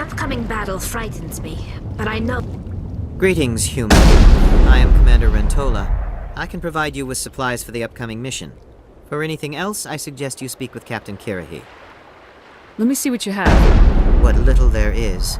upcoming battle frightens me, but I know... Greetings, human. I am Commander Rentola. I can provide you with supplies for the upcoming mission. For anything else, I suggest you speak with Captain Kirahi. Let me see what you have. What little there is.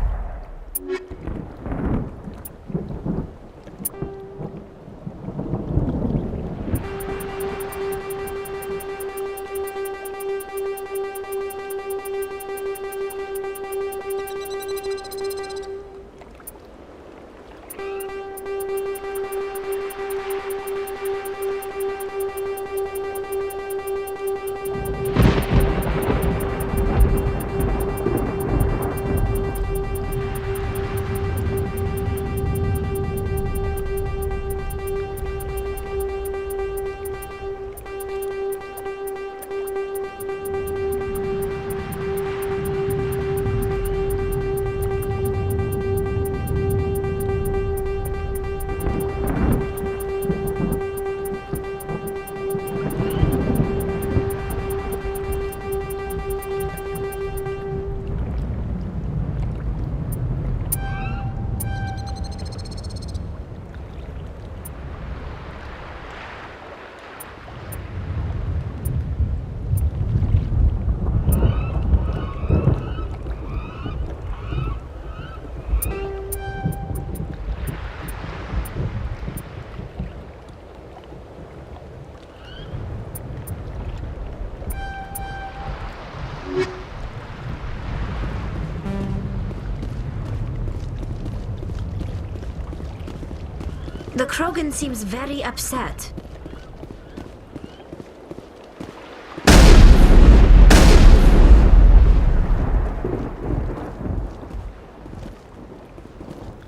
The Krogan seems very upset.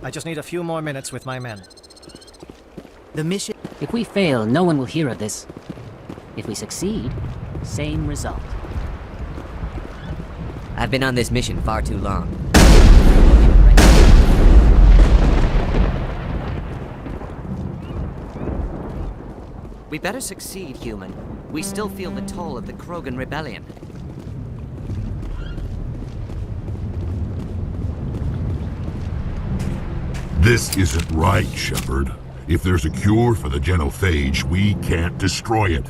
I just need a few more minutes with my men. The mission... If we fail, no one will hear of this. If we succeed, same result. I've been on this mission far too long. We better succeed, human. We still feel the toll of the Krogan rebellion. This isn't right, Shepard. If there's a cure for the genophage, we can't destroy it.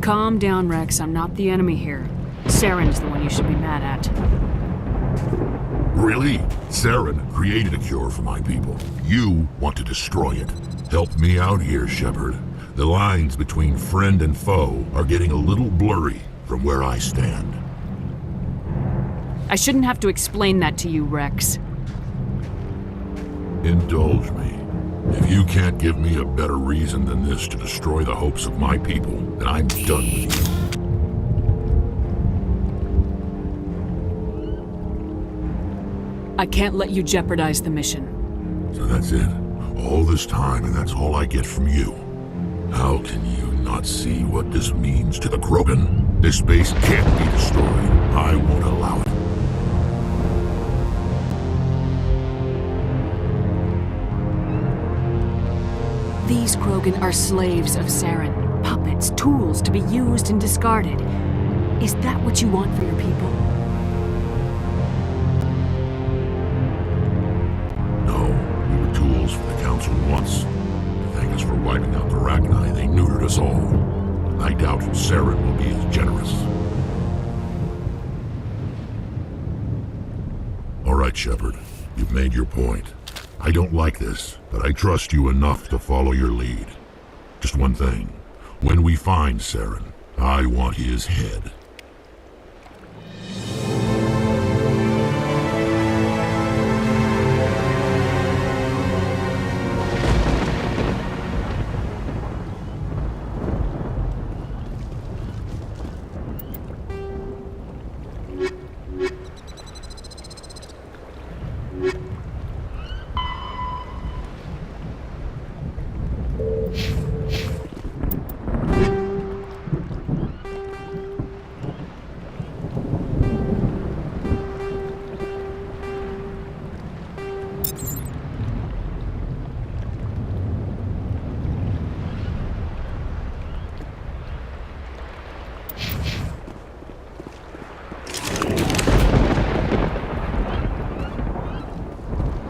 Calm down, Rex. I'm not the enemy here. Saren's the one you should be mad at. Really? Saren created a cure for my people. You want to destroy it. Help me out here, Shepard. The lines between friend and foe are getting a little blurry from where I stand. I shouldn't have to explain that to you, Rex. Indulge me. If you can't give me a better reason than this to destroy the hopes of my people, then I'm done with you. I can't let you jeopardize the mission. So that's it. All this time, and that's all I get from you. How can you not see what this means to the Krogan? This base can't be destroyed. I won't allow it. These Krogan are slaves of Saren. Puppets, tools to be used and discarded. Is that what you want for your people? No, we were tools for the Council once. To thank us for wiping out the Rachni, they neutered us all. I doubt Saren will be as generous. All right, Shepard. You've made your point. I don't like this, but I trust you enough to follow your lead. Just one thing. When we find Saren, I want his head.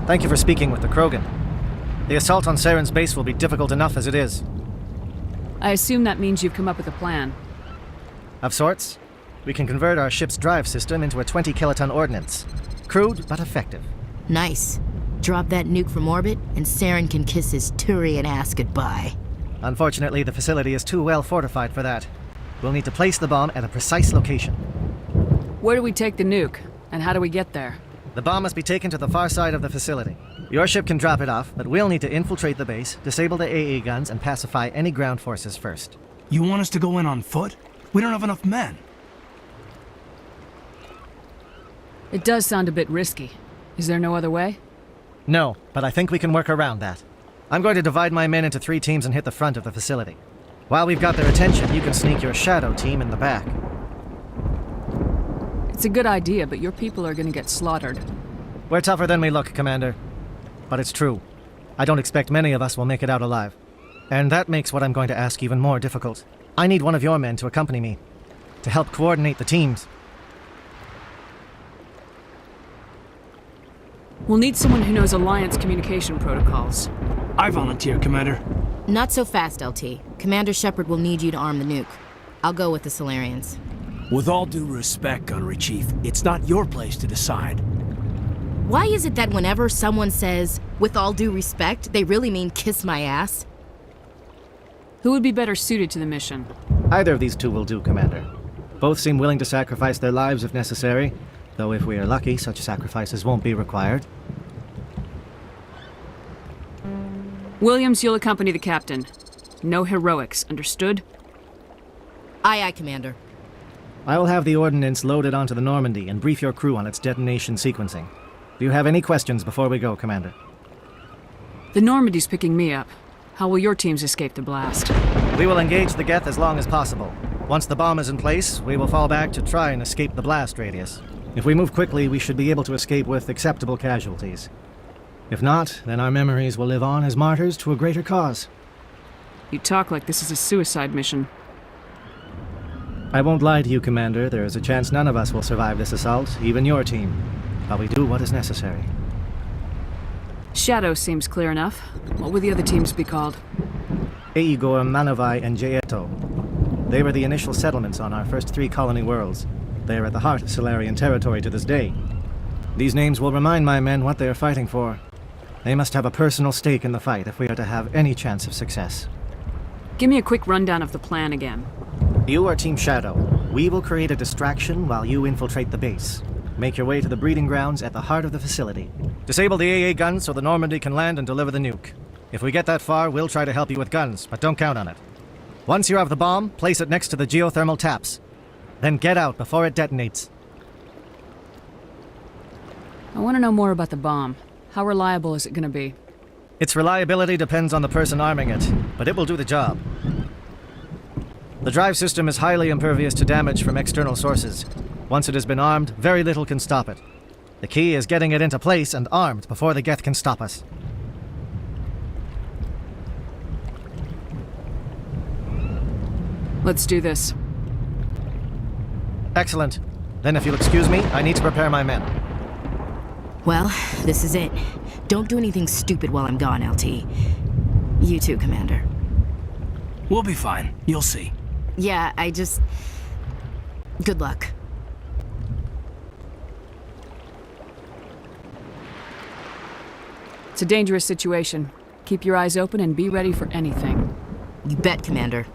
Thank you for speaking with the Krogan. The assault on Saren's base will be difficult enough as it is. I assume that means you've come up with a plan. Of sorts. We can convert our ship's drive system into a 20-kiloton ordnance. Crude, but effective. Nice. Drop that nuke from orbit, and Saren can kiss his Turian ass goodbye. Unfortunately, the facility is too well fortified for that. We'll need to place the bomb at a precise location. Where do we take the nuke? And how do we get there? The bomb must be taken to the far side of the facility. Your ship can drop it off, but we'll need to infiltrate the base, disable the AA guns, and pacify any ground forces first. You want us to go in on foot? We don't have enough men. It does sound a bit risky. Is there no other way? No, but I think we can work around that. I'm going to divide my men into 3 teams and hit the front of the facility. While we've got their attention, you can sneak your shadow team in the back. It's a good idea, but your people are gonna get slaughtered. We're tougher than we look, Commander. But it's true. I don't expect many of us will make it out alive. And that makes what I'm going to ask even more difficult. I need one of your men to accompany me, to help coordinate the teams. We'll need someone who knows Alliance communication protocols. I volunteer, Commander. Not so fast, LT. Commander Shepard will need you to arm the nuke. I'll go with the Solarians. With all due respect, Gunnery Chief, it's not your place to decide. Why is it that whenever someone says, with all due respect, they really mean kiss my ass? Who would be better suited to the mission? Either of these 2 will do, Commander. Both seem willing to sacrifice their lives if necessary, though if we are lucky, such sacrifices won't be required. Williams, you'll accompany the captain. No heroics, understood? Aye, aye, Commander. I will have the ordnance loaded onto the Normandy and brief your crew on its detonation sequencing. Do you have any questions before we go, Commander? The Normandy's picking me up. How will your teams escape the blast? We will engage the Geth as long as possible. Once the bomb is in place, we will fall back to try and escape the blast radius. If we move quickly, we should be able to escape with acceptable casualties. If not, then our memories will live on as martyrs to a greater cause. You talk like this is a suicide mission. I won't lie to you, Commander. There is a chance none of us will survive this assault, even your team. But we do what is necessary. Shadow seems clear enough. What would the other teams be called? Aegor, Manavai, and Jaeto. They were the initial settlements on our first 3 colony worlds. They are at the heart of Solarian territory to this day. These names will remind my men what they are fighting for. They must have a personal stake in the fight if we are to have any chance of success. Give me a quick rundown of the plan again. You are Team Shadow. We will create a distraction while you infiltrate the base. Make your way to the breeding grounds at the heart of the facility. Disable the AA guns so the Normandy can land and deliver the nuke. If we get that far, we'll try to help you with guns, but don't count on it. Once you have the bomb, place it next to the geothermal taps. Then get out before it detonates. I want to know more about the bomb. How reliable is it going to be? Its reliability depends on the person arming it, but it will do the job. The drive system is highly impervious to damage from external sources. Once it has been armed, very little can stop it. The key is getting it into place and armed before the Geth can stop us. Let's do this. Excellent. Then if you'll excuse me, I need to prepare my men. Well, this is it. Don't do anything stupid while I'm gone, LT. You too, Commander. We'll be fine. You'll see. Yeah, good luck. It's a dangerous situation. Keep your eyes open and be ready for anything. You bet, Commander.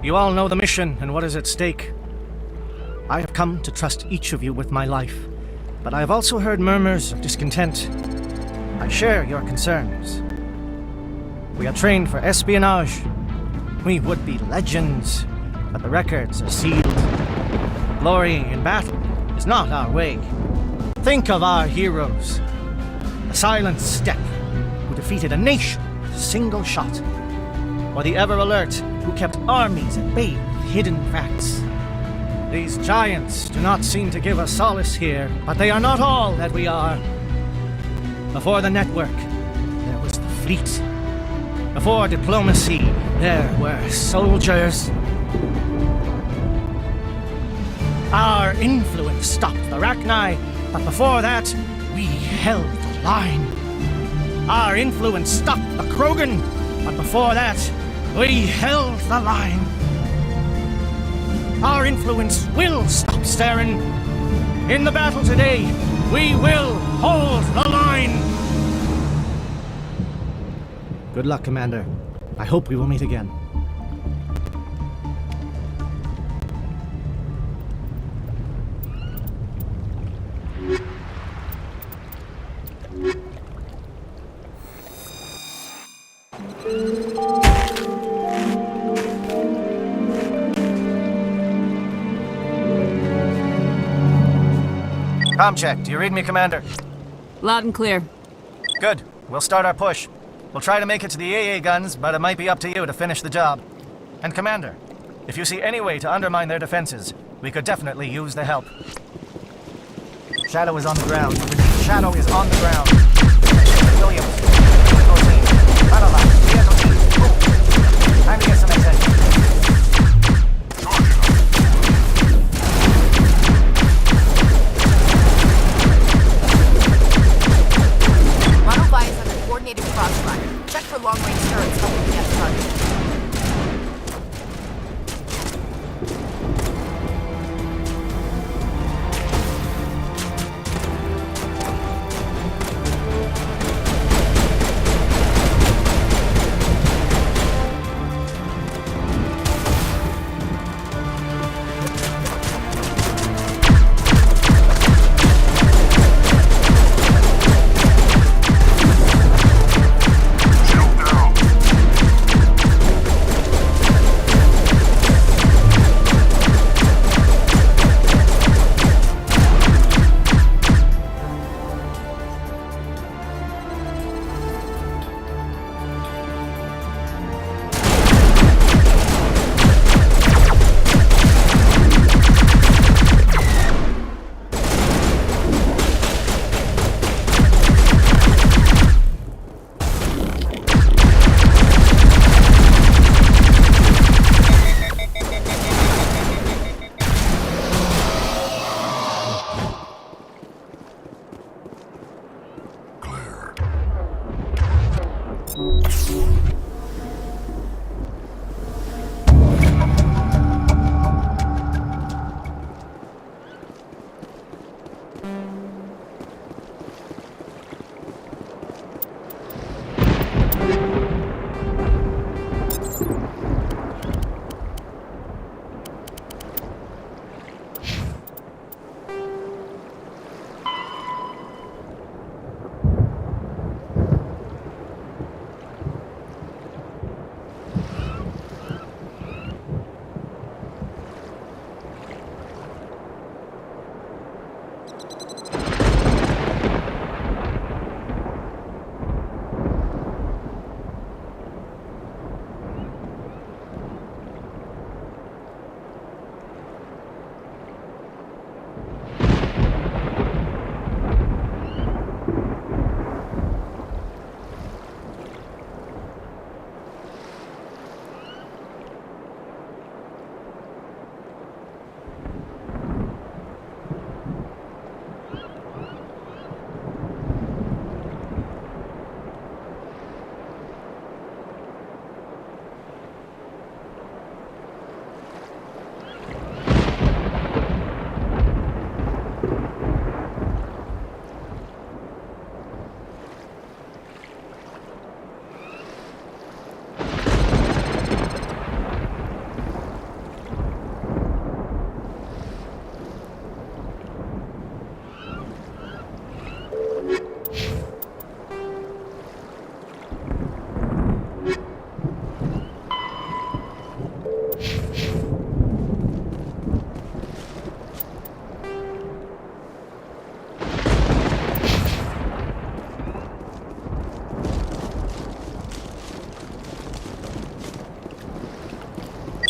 You all know the mission and what is at stake. I have come to trust each of you with my life, but I have also heard murmurs of discontent. I share your concerns. We are trained for espionage. We would be legends, but the records are sealed. Glorying in battle is not our way. Think of our heroes. The Silent Step, who defeated a nation with a single shot. Or the Ever Alert, who kept armies at bay with hidden facts. These giants do not seem to give us solace here, but they are not all that we are. Before the network, there was the fleet. Before diplomacy, there were soldiers. Our influence stopped the Rachni, but before that, we held the line. Our influence stopped the Krogan, but before that, we held the line. Our influence will stop Saren. In the battle today, we will hold the line. Good luck, Commander. I hope we will meet again. Com check. Do you read me, Commander? Loud and clear. Good. We'll start our push. We'll try to make it to the AA guns, but it might be up to you to finish the job. And Commander, if you see any way to undermine their defenses, we could definitely use the help. Shadow is on the ground. Shadow is on the ground. Williams, vehicle team. Panama, vehicle team. Move. Time to get some attention. Monophy is under coordinated crossfire. Check for long-range turrets helping get target.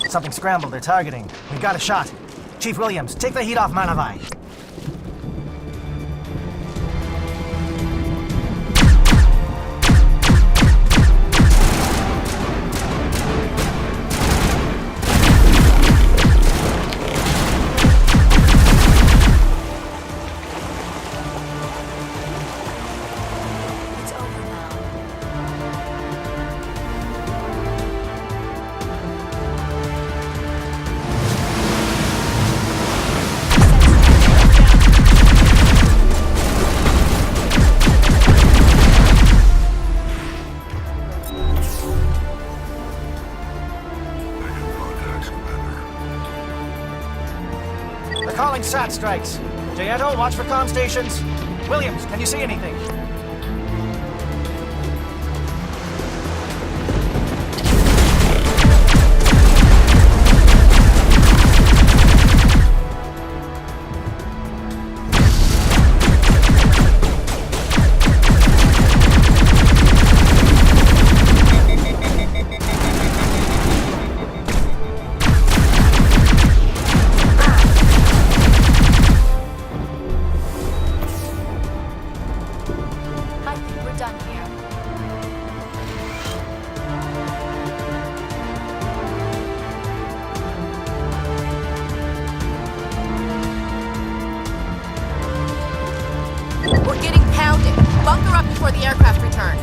Something scrambled. They're targeting. We got a shot. Chief Williams, take the heat off Manavai. calling SAT strikes. Jaeto, watch for comm stations. Williams, can you see anything? I think we're done here. We're getting pounded. Bunker up before the aircraft return.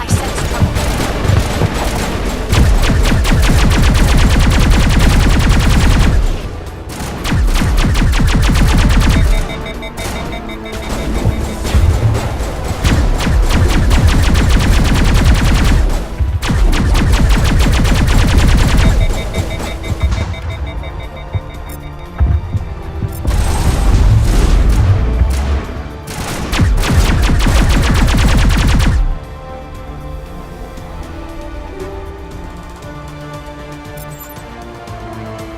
I sense trouble.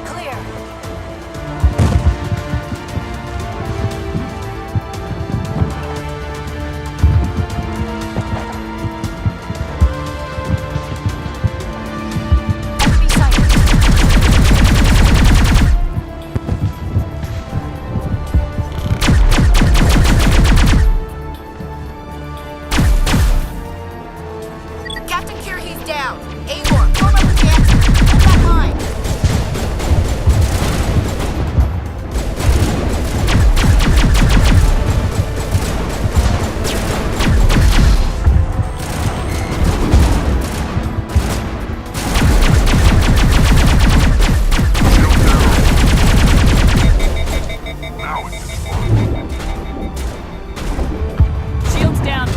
Clear. Enemy sighted. Captain Kirhe's down. Amor, form up the Jansen. Hold that line. Shields down.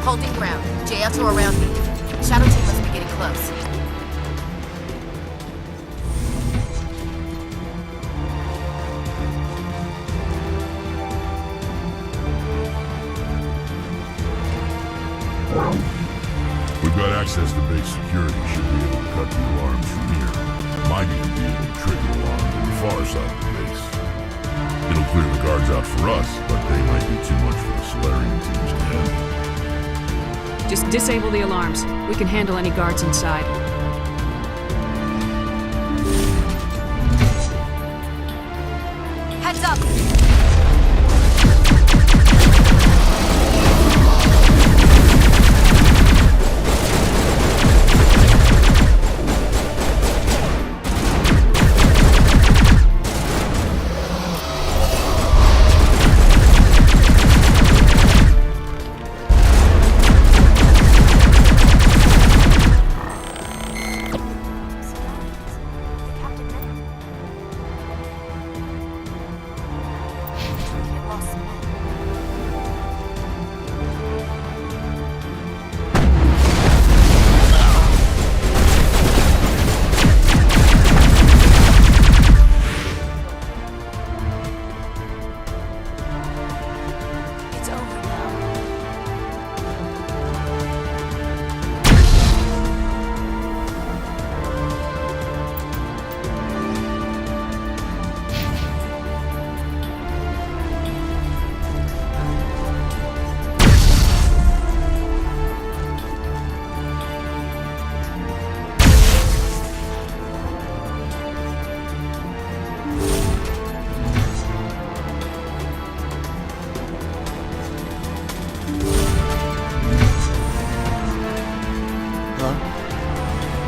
Holding ground. Jaeto around me. Shadow team must be getting close. We've got access to base security. Should be able to cut the alarms from here. Might even be able to trigger alarms on the far side of the base. It'll clear the guards out for us, but they might be too much for the Solarian teams to handle. Just disable the alarms. We can handle any guards inside. Heads up!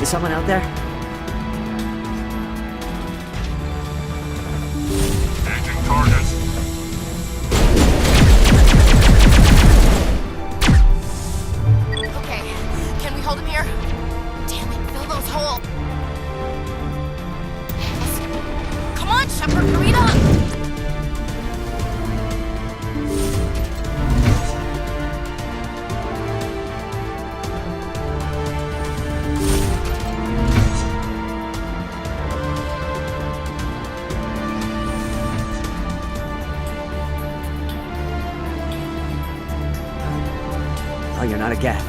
Is someone out there? Changing targets. Okay, can we hold him here? Damn it, fill those holes. Come on, Shepard, hurry it up! Oh, you're not a Geth.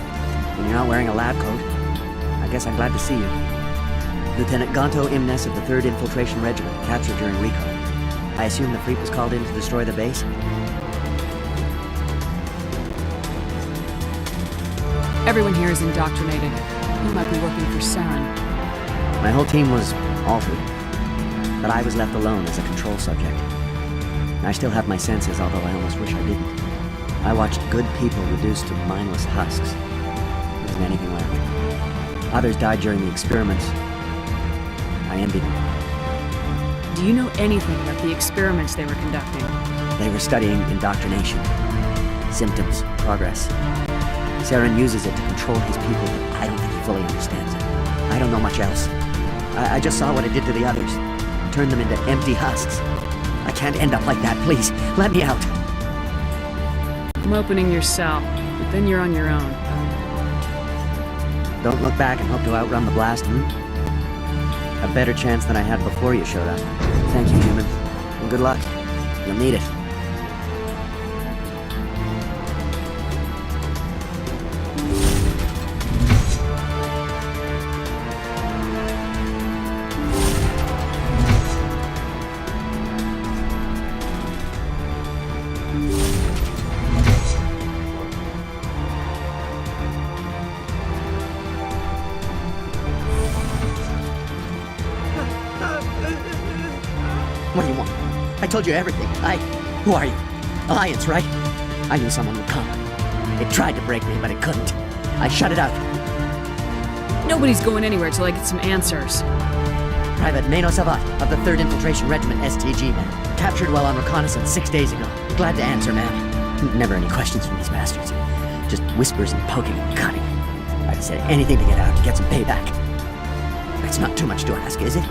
And you're not wearing a lab coat. I guess I'm glad to see you. Lieutenant Gonto Imnes of the 3rd Infiltration Regiment, captured during recon. I assume the fleet was called in to destroy the base? Everyone here is indoctrinated. You might be working for Saren. My whole team was altered, but I was left alone as a control subject. I still have my senses, although I almost wish I didn't. I watched good people reduced to mindless husks. There wasn't anything left. Others died during the experiments. I envied them. Do you know anything about the experiments they were conducting? They were studying indoctrination. Symptoms, progress. Saren uses it to control his people, but I don't think he fully understands it. I don't know much else. I just saw what it did to the others. Turned them into empty husks. I can't end up like that, please. Let me out. I'm opening your cell, but then you're on your own. Don't look back and hope to outrun the blast, A better chance than I had before you showed up. Thank you, human. And good luck. You'll need it. What do you want? I told you everything. Who are you? Alliance, right? I knew someone would come. It tried to break me, but it couldn't. I shut it out. Nobody's going anywhere till I get some answers. Private Mano Savat of the 3rd Infiltration Regiment STG, man. Captured while on reconnaissance 6 days ago. Glad to answer, man. Never any questions from these bastards. Just whispers and poking and cutting. I'd said anything to get out and get some payback. It's not too much to ask, is it?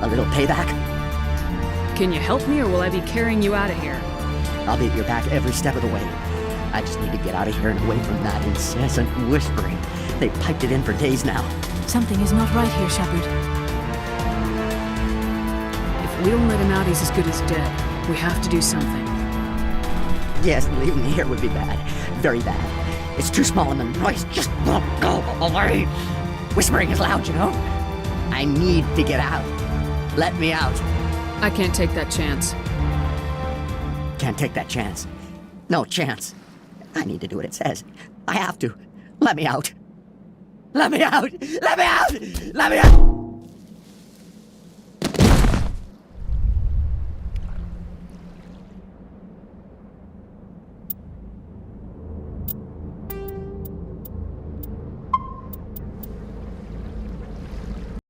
A little payback? Can you help me, or will I be carrying you out of here? I'll be at your back every step of the way. I just need to get out of here and away from that incessant whispering. They've piped it in for days now. Something is not right here, Shepard. If we don't let him out, he's as good as dead. We have to do something. Yes, leaving me here would be bad. Very bad. It's too small and the noise just won't go away. Whispering is loud, you know? I need to get out. Let me out. I can't take that chance. Can't take that chance. No chance. I need to do what it says. I have to. Let me out. Let me out! Let me out! Let me out!